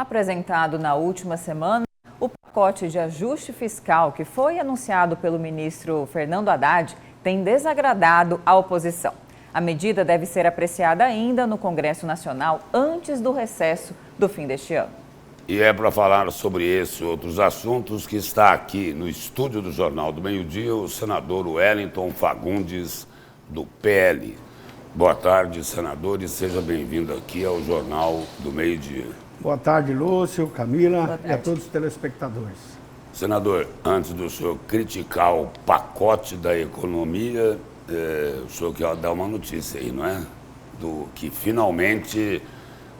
Apresentado na última semana, o pacote de ajuste fiscal que foi anunciado pelo ministro Fernando Haddad tem desagradado a oposição. A medida deve ser apreciada ainda no Congresso Nacional antes do recesso do fim deste ano. E é para falar sobre esse e outros assuntos que está aqui no estúdio do Jornal do Meio-Dia o senador Wellington Fagundes, do PL. Boa tarde, senador, e seja bem-vindo aqui ao Jornal do Meio-Dia. Boa tarde, Lúcio, Camila e a todos os telespectadores. Senador, antes do senhor criticar o pacote da economia, o senhor quer dar uma notícia aí, não é? Do que finalmente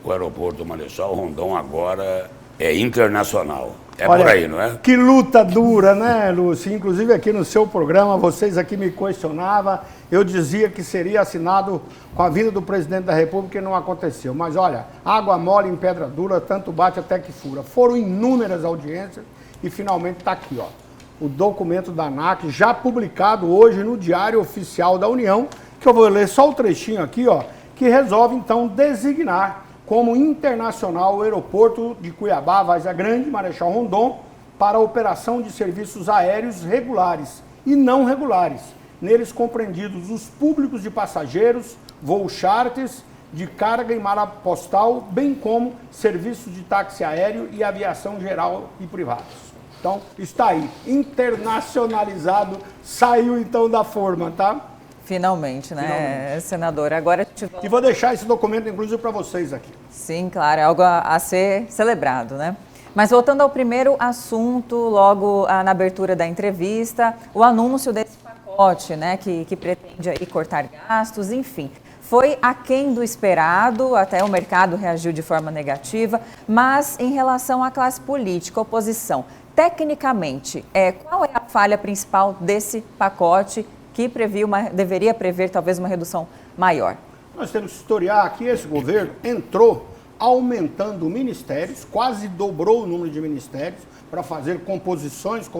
o aeroporto Marechal Rondon agora é internacional. Olha, por aí, não é? Que luta dura, né, Lúcio? Inclusive aqui no seu programa, vocês aqui me questionavam, eu dizia que seria assinado com a vinda do presidente da República e não aconteceu. Mas olha, água mole em pedra dura, tanto bate até que fura. Foram inúmeras audiências e finalmente está aqui, ó, o documento da ANAC, já publicado hoje no Diário Oficial da União, que eu vou ler só o trechinho aqui, ó, que resolve então designar como internacional o aeroporto de Cuiabá, Várzea Grande, Marechal Rondon, para a operação de serviços aéreos regulares e não regulares, neles compreendidos os públicos de passageiros, voos charters, de carga e malha postal, bem como serviços de táxi aéreo e aviação geral e privados. Então, está aí, internacionalizado, saiu então da forma, tá? Finalmente, né, Finalmente. senador? Agora E vou deixar esse documento, inclusive, para vocês aqui. Sim, claro, é algo a ser celebrado, né? Mas voltando ao primeiro assunto, logo na abertura da entrevista, o anúncio desse pacote, né, que pretende aí cortar gastos, enfim. Foi aquém do esperado, até o mercado reagiu de forma negativa, mas em relação à classe política, oposição, tecnicamente, qual é a falha principal desse pacote que deveria prever talvez uma redução maior? Nós temos que historiar que esse governo entrou aumentando ministérios, quase dobrou o número de ministérios para fazer composições.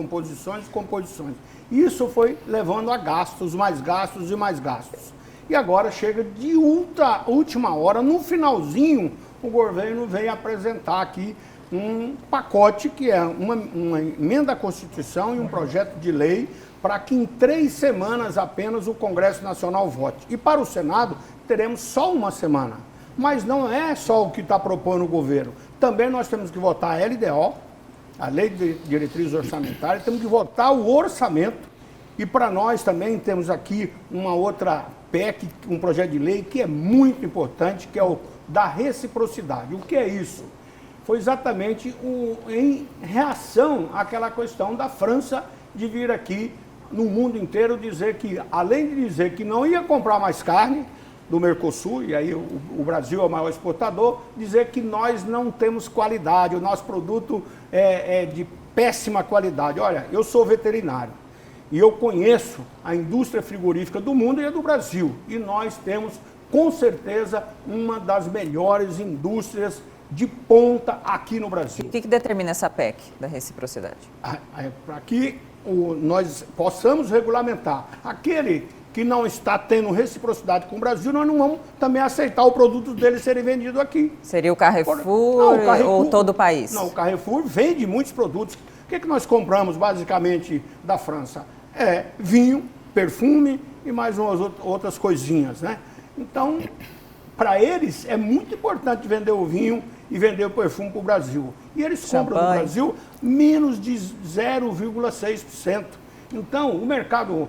Isso foi levando a gastos, mais gastos e mais gastos. E agora chega de última hora, no finalzinho, o governo vem apresentar aqui um pacote que é uma emenda à Constituição e um projeto de lei para que em 3 semanas apenas o Congresso Nacional vote. E para o Senado, teremos só uma semana. Mas não é só o que está propondo o governo. Também nós temos que votar a LDO, a Lei de Diretrizes Orçamentárias, temos que votar o orçamento. E para nós também temos aqui uma outra PEC, um projeto de lei que é muito importante, que é o da reciprocidade. O que é isso? Foi exatamente em reação àquela questão da França de vir aqui no mundo inteiro dizer que, além de dizer que não ia comprar mais carne do Mercosul, e aí o Brasil é o maior exportador, dizer que nós não temos qualidade, o nosso produto é de péssima qualidade. Olha, eu sou veterinário e eu conheço a indústria frigorífica do mundo e a do Brasil, e nós temos, com certeza, uma das melhores indústrias de ponta aqui no Brasil. O que determina essa PEC da reciprocidade? Para que nós possamos regulamentar. Aquele que não está tendo reciprocidade com o Brasil, nós não vamos também aceitar o produto dele serem vendidos aqui. Seria o Carrefour, ou todo o país? Não, o Carrefour vende muitos produtos. O que nós compramos basicamente da França? Vinho, perfume e mais umas outras coisinhas, né? Então, para eles é muito importante vender o vinho e vender o perfume para o Brasil. E eles compram no Brasil menos de 0,6%. Então, o mercado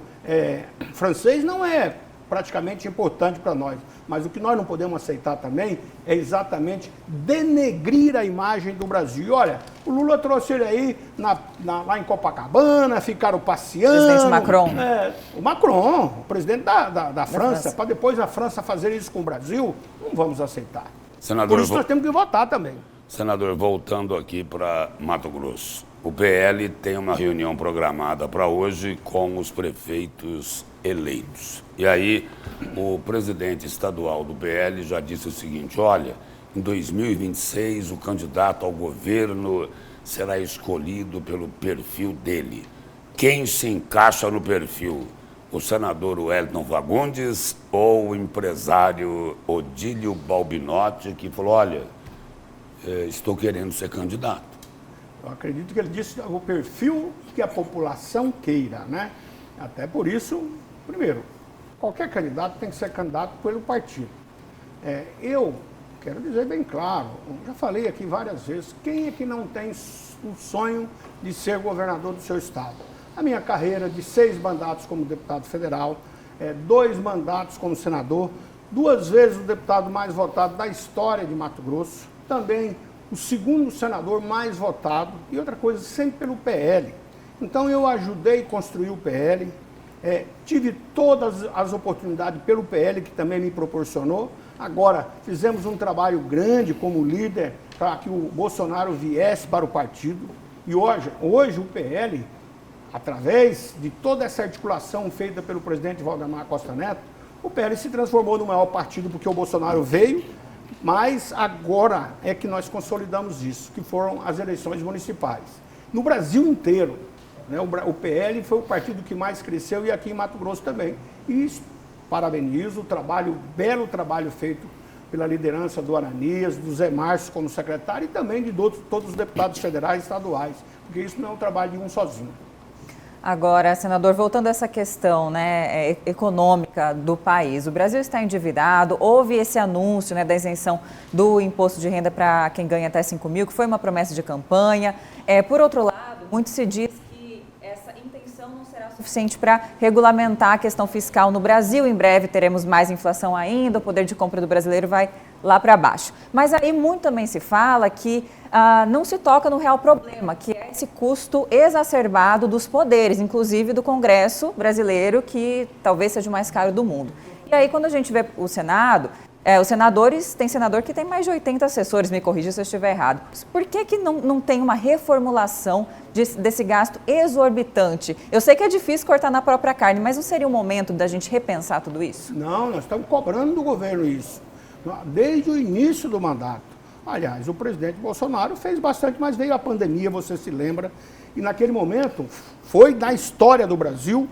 francês não é praticamente importante para nós. Mas o que nós não podemos aceitar também é exatamente denegrir a imagem do Brasil. E olha, o Lula trouxe ele aí lá em Copacabana, ficaram passeando. O presidente Macron. O Macron, o presidente da França, para depois a França fazer isso com o Brasil, não vamos aceitar. Senador, por isso nós temos que votar também. Senador, voltando aqui para Mato Grosso. O PL tem uma reunião programada para hoje com os prefeitos eleitos. E aí, o presidente estadual do PL já disse o seguinte: olha, em 2026 o candidato ao governo será escolhido pelo perfil dele. Quem se encaixa no perfil? O senador Wellington Fagundes ou o empresário Odílio Balbinotti, que falou: olha, estou querendo ser candidato. Eu acredito que ele disse o perfil que a população queira, né? Até por isso, primeiro, qualquer candidato tem que ser candidato pelo partido. Eu quero dizer bem claro, já falei aqui várias vezes, quem é que não tem o sonho de ser governador do seu estado? A minha carreira de 6 mandatos como deputado federal, 2 mandatos como senador, 2 vezes o deputado mais votado da história de Mato Grosso, também o 2º senador mais votado, e outra coisa, sempre pelo PL. Então eu ajudei a construir o PL, tive todas as oportunidades pelo PL, que também me proporcionou. Agora, fizemos um trabalho grande como líder para que o Bolsonaro viesse para o partido. E hoje o PL, através de toda essa articulação feita pelo presidente Valdemar Costa Neto, o PL se transformou no maior partido porque o Bolsonaro veio, mas agora é que nós consolidamos isso, que foram as eleições municipais. No Brasil inteiro, né, o PL foi o partido que mais cresceu e aqui em Mato Grosso também. E parabenizo o belo trabalho feito pela liderança do Aranias, do Zé Márcio como secretário e também de todos os deputados federais e estaduais, porque isso não é um trabalho de um sozinho. Agora, senador, voltando a essa questão, né, econômica do país, o Brasil está endividado, houve esse anúncio, né, da isenção do imposto de renda para quem ganha até 5 mil, que foi uma promessa de campanha. Por outro lado, muito se diz que essa intenção não será suficiente para regulamentar a questão fiscal no Brasil. Em breve teremos mais inflação ainda, o poder de compra do brasileiro vai lá para baixo. Mas aí muito também se fala que não se toca no real problema, que é esse custo exacerbado dos poderes, inclusive do Congresso brasileiro, que talvez seja o mais caro do mundo. E aí quando a gente vê o Senado, os senadores, tem senador que tem mais de 80 assessores, me corrija se eu estiver errado. Por que não tem uma reformulação desse gasto exorbitante? Eu sei que é difícil cortar na própria carne, mas não seria o momento da gente repensar tudo isso? Não, nós estamos cobrando do governo isso, desde o início do mandato. Aliás, o presidente Bolsonaro fez bastante, mas veio a pandemia, você se lembra, e naquele momento foi, na história do Brasil,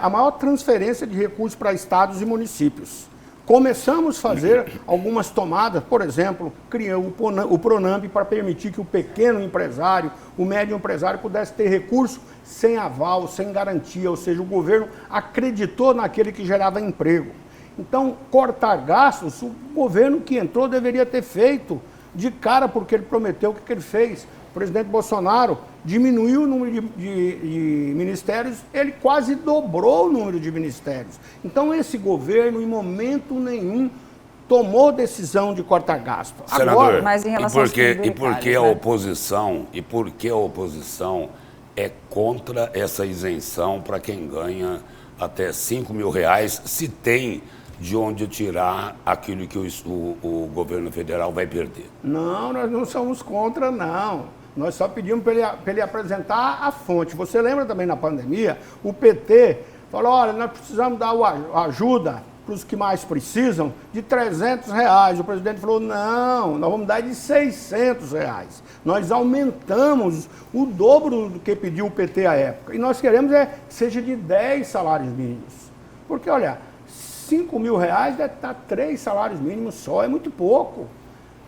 a maior transferência de recursos para estados e municípios. Começamos a fazer algumas tomadas, por exemplo, criou o Pronamp para permitir que o pequeno empresário, o médio empresário pudesse ter recurso sem aval, sem garantia, ou seja, o governo acreditou naquele que gerava emprego. Então, cortar gastos, o governo que entrou deveria ter feito de cara, porque ele prometeu o que ele fez. O presidente Bolsonaro diminuiu o número de ministérios, ele quase dobrou o número de ministérios. Então, esse governo, em momento nenhum, tomou decisão de cortar gasto. Senador, agora, mas em relação e por que a oposição é contra essa isenção para quem ganha até 5 mil reais, se tem de onde tirar aquilo que o governo federal vai perder? Não, nós não somos contra, não. Nós só pedimos para ele apresentar a fonte. Você lembra também na pandemia, o PT falou, olha, nós precisamos dar ajuda para os que mais precisam de R$300. O presidente falou, não, nós vamos dar de R$600. Nós aumentamos o dobro do que pediu o PT à época. E nós queremos que seja de 10 salários mínimos. Porque, olha, 5 mil reais deve estar 3 salários mínimos só, é muito pouco.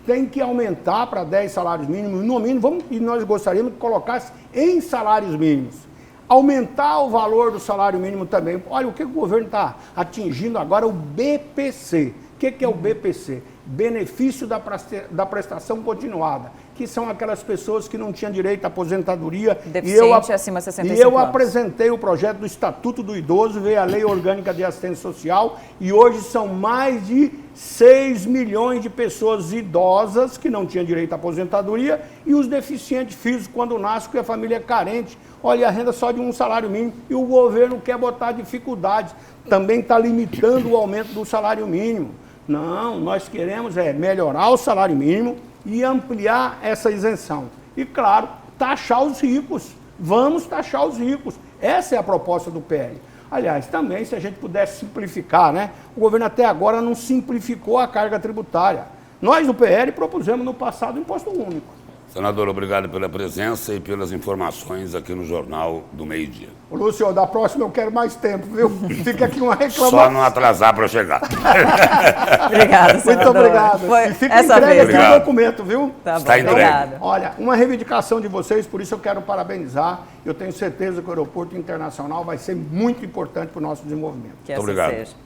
Tem que aumentar para 10 salários mínimos, no mínimo, e nós gostaríamos que colocasse em salários mínimos. Aumentar o valor do salário mínimo também. Olha, o que o governo está atingindo agora? O BPC. O que é o BPC? Benefício da prestação continuada, que são aquelas pessoas que não tinham direito à aposentadoria. Deficiente acima de 65 anos. E eu anos. apresentei o projeto do Estatuto do Idoso, veio a Lei Orgânica de Assistência Social, e hoje são mais de 6 milhões de pessoas idosas que não tinham direito à aposentadoria e os deficientes físicos quando nascem, porque a família é carente. Olha, a renda só de um salário mínimo e o governo quer botar dificuldades. Também está limitando o aumento do salário mínimo. Não, nós queremos melhorar o salário mínimo e ampliar essa isenção. E, claro, taxar os ricos. Vamos taxar os ricos. Essa é a proposta do PL. Aliás, também, se a gente pudesse simplificar, né? O governo até agora não simplificou a carga tributária. Nós, do PL, propusemos no passado o imposto único. Senador, obrigado pela presença e pelas informações aqui no Jornal do Meio-Dia. Ô, Lúcio, da próxima eu quero mais tempo, viu? Fica aqui uma reclamação. Só não atrasar para chegar. Obrigada, senador. Muito obrigado. Foi E fica essa entregue vez, aqui né? o documento, viu? Tá Está bom, entregue. obrigada. Olha, uma reivindicação de vocês, por isso eu quero parabenizar. Eu tenho certeza que o aeroporto internacional vai ser muito importante para o nosso desenvolvimento. Que assim Obrigado. seja.